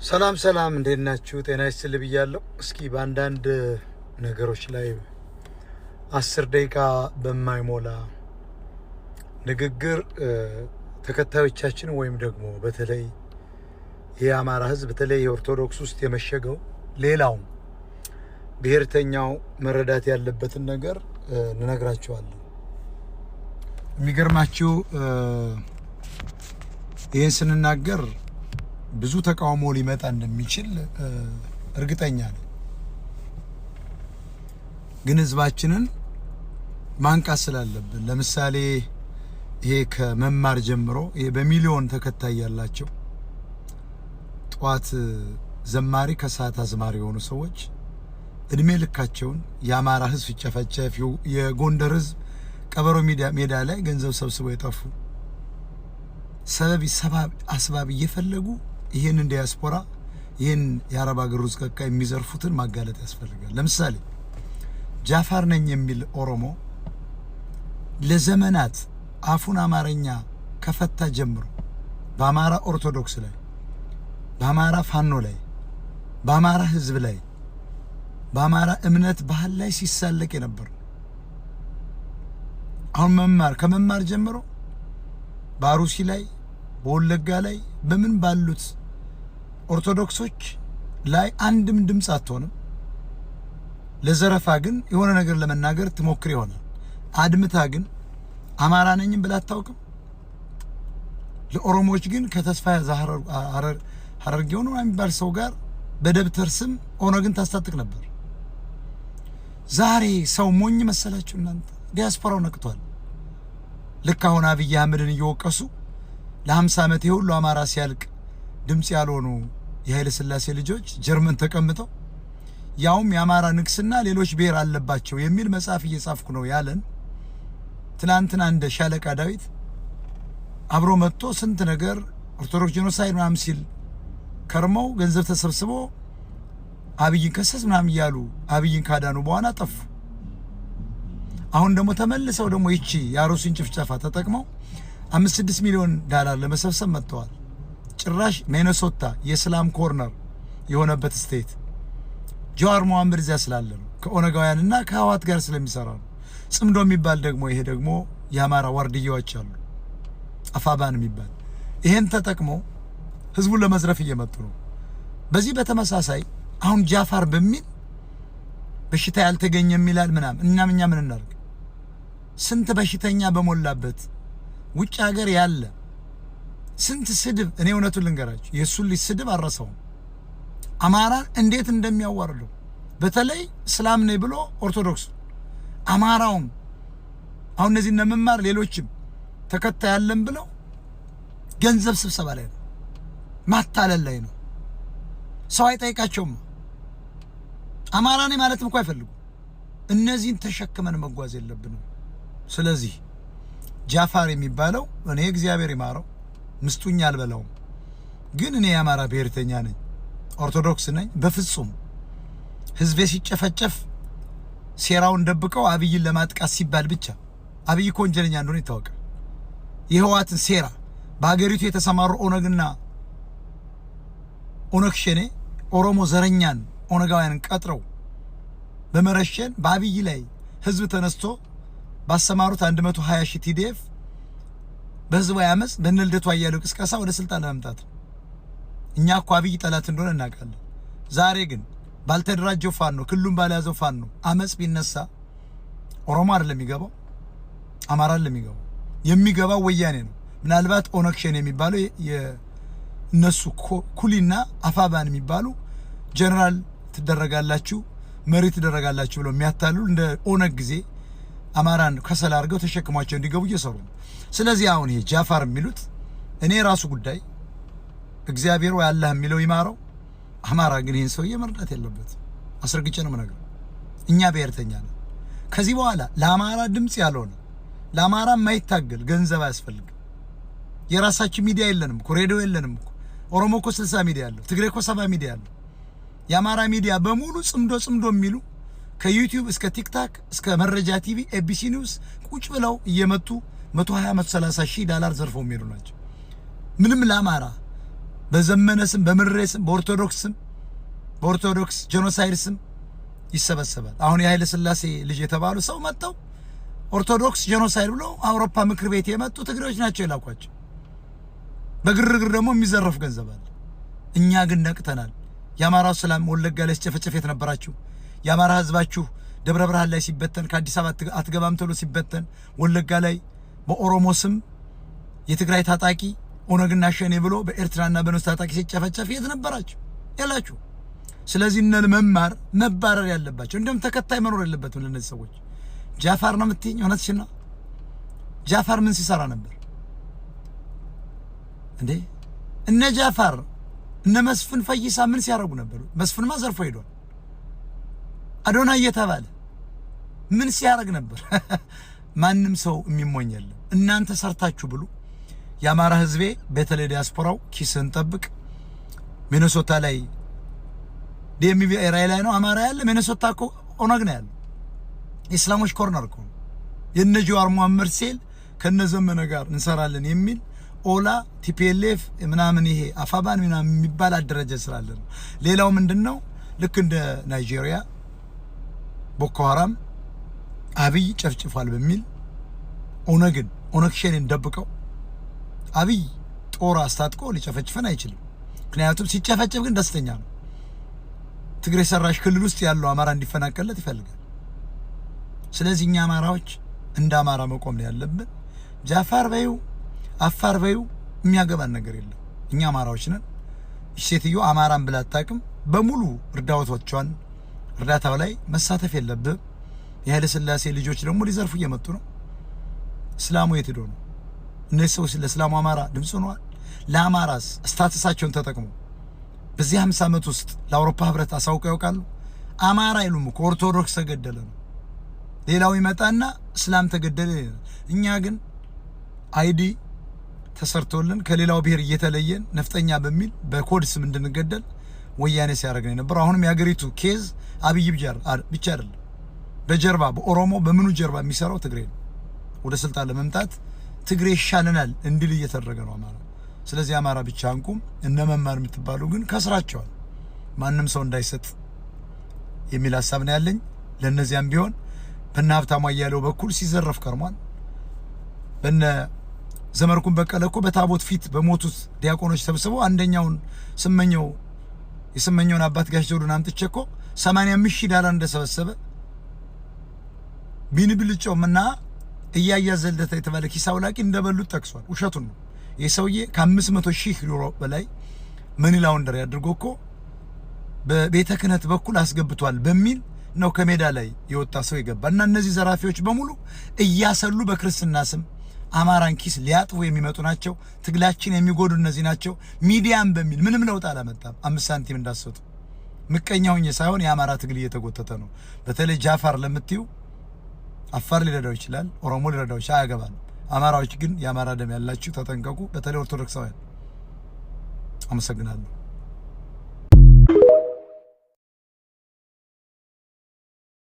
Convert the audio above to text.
ሰላም ሰላም፣ እንዴት ናችሁ? ጤና ይስጥልኝ ብያለሁ። እስኪ በአንዳንድ ነገሮች ላይ 10 ደቂቃ በማይሞላ ንግግር ተከታዮቻችን ወይም ደግሞ በተለይ የአማራ ሕዝብ በተለይ የኦርቶዶክስ ውስጥ የመሸገው ሌላው ብሔርተኛው መረዳት ያለበትን ነገር እንነግራቸዋለን። የሚገርማችሁ ይህን ስንናገር ብዙ ተቃውሞ ሊመጣ እንደሚችል እርግጠኛ ነኝ። ግን ህዝባችንን ማንቃት ስላለብን ለምሳሌ ይሄ ከመማር ጀምሮ ይሄ በሚሊዮን ተከታይ ያላቸው ጧት ዘማሪ ከሰዓት አዝማሪ የሆኑ ሰዎች እድሜ ልካቸውን የአማራ ህዝብ ሲጨፈጨፍ የጎንደር ህዝብ ቀበሮ ሜዳ ላይ ገንዘብ ሰብስበው የጠፉ ሰበብ አስባብ እየፈለጉ ይህን ዲያስፖራ ይህን የአረብ ሀገር ውስጥ ቀቃ የሚዘርፉትን ማጋለጥ ያስፈልጋል። ለምሳሌ ጃፋር ነኝ የሚል ኦሮሞ ለዘመናት አፉን አማርኛ ከፈታ ጀምሮ በአማራ ኦርቶዶክስ ላይ፣ በአማራ ፋኖ ላይ፣ በአማራ ህዝብ ላይ፣ በአማራ እምነት ባህል ላይ ሲሳለቅ የነበር አሁን ከመማር ጀምሮ በአሩሲ ላይ፣ በወለጋ ላይ በምን ባሉት ኦርቶዶክሶች ላይ አንድም ድምፅ አትሆንም። ለዘረፋ ግን የሆነ ነገር ለመናገር ትሞክር ይሆናል። አድምታ ግን አማራ ነኝም ብላ አታውቅም። ለኦሮሞዎች ግን ከተስፋ ሀረርጌው ነው የሚባል ሰው ጋር በደብተር ስም ኦነግን ታስታጥቅ ነበር። ዛሬ ሰው ሞኝ መሰላችሁ እናንተ? ዲያስፖራው ነቅቷል። ልክ አሁን አብይ አህመድን እየወቀሱ ለ50 ዓመት የሁሉ አማራ ሲያልቅ ድምጽ ያልሆኑ የኃይለ ሥላሴ ልጆች ጀርመን ተቀምጠው ያውም የአማራ ንግስና ሌሎች ብሔር አለባቸው የሚል መጽሐፍ እየጻፍኩ ነው ያለን ትናንትና እንደ ሻለቃ ዳዊት አብሮ መጥቶ ስንት ነገር ኦርቶዶክስ ጄኖሳይድ ምናምን ሲል ከርመው ገንዘብ ተሰብስቦ አብይን ከሰስ ምናምን እያሉ አብይን ካዳኑ በኋላ ጠፉ። አሁን ደግሞ ተመልሰው ደግሞ ይቺ የአሩሲን ጭፍጨፋ ተጠቅመው 5-6 ሚሊዮን ዶላር ለመሰብሰብ መጥተዋል። ጭራሽ ሚኔሶታ የእስላም ኮርነር የሆነበት ስቴት ጀዋር መሐመድ እዚያ ስላለ ነው። ከኦነጋውያንና ከህወሓት ጋር ስለሚሰራ ነው። ጽምዶ የሚባል ደግሞ ይሄ ደግሞ የአማራ ዋርድያዎች አሉ፣ አፋባን የሚባል ይሄን ተጠቅመው ህዝቡን ለመዝረፍ እየመጡ ነው። በዚህ በተመሳሳይ አሁን ጃፋር በሚል በሽታ ያልተገኘ የሚላል ምናምን እኛ ምን እናድርግ? ስንት በሽተኛ በሞላበት ውጭ ሀገር ያለ ስንት ስድብ። እኔ እውነቱን ልንገራችሁ የእሱን ልጅ ስድብ አረሰውም። አማራን እንዴት እንደሚያዋርደው በተለይ እስላም ነኝ ብሎ ኦርቶዶክስ አማራውን አሁን እነዚህ እነመማር ሌሎችም ተከታይ ያለን ብለው ገንዘብ ስብሰባ ላይ ነው፣ ማታለል ላይ ነው። ሰው አይጠይቃቸውም። አማራ ነኝ ማለትም እንኳን አይፈልጉ። እነዚህን ተሸክመን መጓዝ የለብንም። ስለዚህ ጃፋር የሚባለው እኔ እግዚአብሔር ይማረው ምስጡኛ አልበላውም፣ ግን እኔ የአማራ ብሔርተኛ ነኝ፣ ኦርቶዶክስ ነኝ። በፍጹም ህዝቤ ሲጨፈጨፍ ሴራውን ደብቀው አብይን ለማጥቃት ሲባል ብቻ አብይ እኮ ወንጀለኛ እንደሆነ ይታወቃል። የህወሓትን ሴራ በሀገሪቱ የተሰማሩ ኦነግና ኦነግ ሸኔ ኦሮሞ ዘረኛን ኦነጋውያንን ቀጥረው በመረሸን በአብይ ላይ ህዝብ ተነስቶ ባሰማሩት 120 ሺህ ቲዲኤፍ በህዝባዊ አመፅ በነልደቱ አያሌው ቅስቀሳ ወደ ስልጣን ለመምጣት ነው። እኛ እኮ አብይ ጠላት እንደሆነ እናውቃለን። ዛሬ ግን ባልተደራጀው ፋኖ ክልሉን ባልያዘው ፋኖ አመፅ ቢነሳ ኦሮሞ አይደለም የሚገባው፣ አማራ አይደለም የሚገባው ወያኔ ነው። ምናልባት ኦነግ ሸኔ የሚባለው የነሱ ኩሊና አፋባን የሚባሉ ጀነራል ትደረጋላችሁ መሪ ትደረጋላችሁ ብለው የሚያታልሉ እንደ ኦነግ ጊዜ አማራን ከሰል አድርገው ተሸክሟቸው እንዲገቡ እየሰሩ ነው። ስለዚህ አሁን ይሄ ጃፋር የሚሉት እኔ ራሱ ጉዳይ እግዚአብሔር ወይ አላህ የሚለው ይማረው። አማራ ግን ይህን ሰውዬ መርዳት የለበትም። አስረግጬ ነው የምነግረው። እኛ ብሔርተኛ ነን። ከዚህ በኋላ ለአማራ ድምፅ ያልሆነ ለአማራ የማይታገል ገንዘብ አያስፈልግም። የራሳችን ሚዲያ የለንም እኮ፣ ሬዲዮ የለንም እኮ። ኦሮሞ እኮ 60 ሚዲያ አለው፣ ትግሬ እኮ 70 ሚዲያ አለው። የአማራ ሚዲያ በሙሉ ጽምዶ የሚሉ ከዩቲዩብ እስከ ቲክታክ እስከ መረጃ ቲቪ ኤቢሲ ኒውስ ቁጭ ብለው እየመጡ 120-130 ሺህ ዶላር ዘርፈው የሚሄዱ ናቸው። ምንም ለአማራ በዘመነ ስም በምሬ ስም በኦርቶዶክስ ጄኖሳይድ ስም ይሰበሰባል። አሁን የኃይለ ሥላሴ ልጅ የተባሉ ሰው መጥተው ኦርቶዶክስ ጄኖሳይድ ብሎ አውሮፓ ምክር ቤት የመጡ ትግሬዎች ናቸው የላኳቸው። በግርግር ደግሞ የሚዘረፍ ገንዘብ አለ። እኛ ግን ነቅተናል። የአማራው ሰላም ወለጋ ላይ ሲጨፈጨፍ የነበራችሁ የአማራ ህዝባችሁ ደብረ ብርሃን ላይ ሲበተን ከአዲስ አበባ አትገባም ተብሎ ሲበተን ወለጋ ላይ በኦሮሞ ስም የትግራይ ታጣቂ ኦነግና ሸኔ ብሎ በኤርትራና በነሱ ታጣቂ ሲጨፈጨፍ የት ነበራችሁ? ያላችሁ። ስለዚህ እነል መባረር ያለባቸው እንደም ተከታይ መኖር የለበትም ለነዚህ ሰዎች። ጃፋር ነው የምትይኝ? እውነትሽን ነው። ጃፋር ምን ሲሰራ ነበር እንዴ? እነ ጃፋር እነ መስፍን ፈይሳ ምን ሲያረጉ ነበር? መስፍንማ ዘርፎ ሄዷል። አዶና እየተባለ ምን ሲያረግ ነበር? ማንም ሰው የሚሞኝ የለም። እናንተ ሰርታችሁ ብሉ። የአማራ ህዝቤ በተለይ ዲያስፖራው ኪስን ጠብቅ። ሚኒሶታ ላይ ዲኤምቪ ኤራይ ላይ ነው አማራ ያለ። ሚኒሶታ እኮ ኦነግ ነው ያለው። ኢስላሞች ኮርነር እኮ የነ ጀዋር መሐመድ ሴል ከነዘመነ ጋር እንሰራለን የሚል ኦላ ቲፒኤልኤፍ ምናምን ይሄ አፋባን ምናምን የሚባል አደረጃጀት ስላለ ነው። ሌላው ምንድነው? ልክ እንደ ናይጄሪያ ቦኮ ሃራም አብይ ጨፍጭፏል በሚል ኦነግ ሸኔን ደብቀው አብይ ጦር አስታጥቆ ሊጨፈጭፈን አይችልም። ምክንያቱም ሲጨፈጭፍ ግን ደስተኛ ነው። ትግሬ ሰራሽ ክልል ውስጥ ያለው አማራ እንዲፈናቀልለት ይፈልጋል። ስለዚህ እኛ አማራዎች እንደ አማራ መቆም ነው ያለብን። ጃፋር በዩ አፋር በዩ የሚያገባን ነገር የለም። እኛ አማራዎች ነን። ሴትዮ አማራን ብላ አታውቅም። በሙሉ እርዳታው ላይ መሳተፍ የለብህም። የኃይለ ሥላሴ ልጆች ደግሞ ሊዘርፉ እየመጡ ነው። እስላሙ የት ሄዶ ነው? እነዚህ ሰዎች ለእስላሙ አማራ ድምፅ ሆነዋል። ለአማራስ ስታትሳቸውን ተጠቅሞ በዚህ 50 ዓመት ውስጥ ለአውሮፓ ህብረት አሳውቀው ያውቃሉ? አማራ አይሉም እኮ ኦርቶዶክስ ተገደለ ነው። ሌላው ይመጣና እስላም ተገደለ። እኛ ግን አይዲ ተሰርቶልን ከሌላው ብሔር እየተለየን ነፍጠኛ በሚል በኮድ ስም እንድንገደል ወያኔ ሲያደርግ ነው ነበር። አሁንም የሀገሪቱ ኬዝ አብይ ብቻ አይደለም። በጀርባ በኦሮሞ በምኑ ጀርባ የሚሰራው ትግሬ ነው። ወደ ስልጣን ለመምጣት ትግሬ ይሻለናል እንዲል እየተደረገ ነው አማራ። ስለዚህ አማራ ብቻ አንቁም። እነ መማር የምትባሉ ግን ከስራቸዋል። ማንም ሰው እንዳይሰጥ የሚል ሐሳብ ነው ያለኝ። ለነዚያም ቢሆን በእነ ሀብታሙ አያሌው በኩል ሲዘረፍ ከርሟል። በእነ ዘመርኩን በቀለ እኮ በታቦት ፊት በሞቱት ዲያቆኖች ተሰብስበው አንደኛውን የስመኛውን አባት ጋሽ ዘውዱን አምጥቼ እኮ 85,000 $ እንደሰበሰበ ቢንብልጮምና እያያ ዘልደታ የተባለ ኪሳው ላቂ እንደበሉት ጠቅሷል። ውሸቱን ነው። የሰውዬ ከ500,000 በላይ መኒ ላውንደር ያድርጎ እኮ በቤተ ክህነት በኩል አስገብቷል በሚል ነው ከሜዳ ላይ የወጣ ሰው ይገባ እና እነዚህ ዘራፊዎች በሙሉ እያሰሉ በክርስትና ስም አማራን ኪስ ሊያጥፉ የሚመጡ ናቸው። ትግላችን የሚጎዱ እነዚህ ናቸው። ሚዲያም በሚል ምንም ለውጥ አላመጣም። 5 ሳንቲም እንዳሰጡ ምቀኛው ሳይሆን የአማራ ትግል እየተጎተተ ነው። በተለይ ጃፋር ለምትዩ አፋር ሊረዳው ይችላል፣ ኦሮሞ ሊረዳው ይችላል፣ አያገባም። አማራዎች ግን የአማራ ደም ያላችሁ ተጠንቀቁ። በተለይ ኦርቶዶክሳውያን አመሰግናለሁ።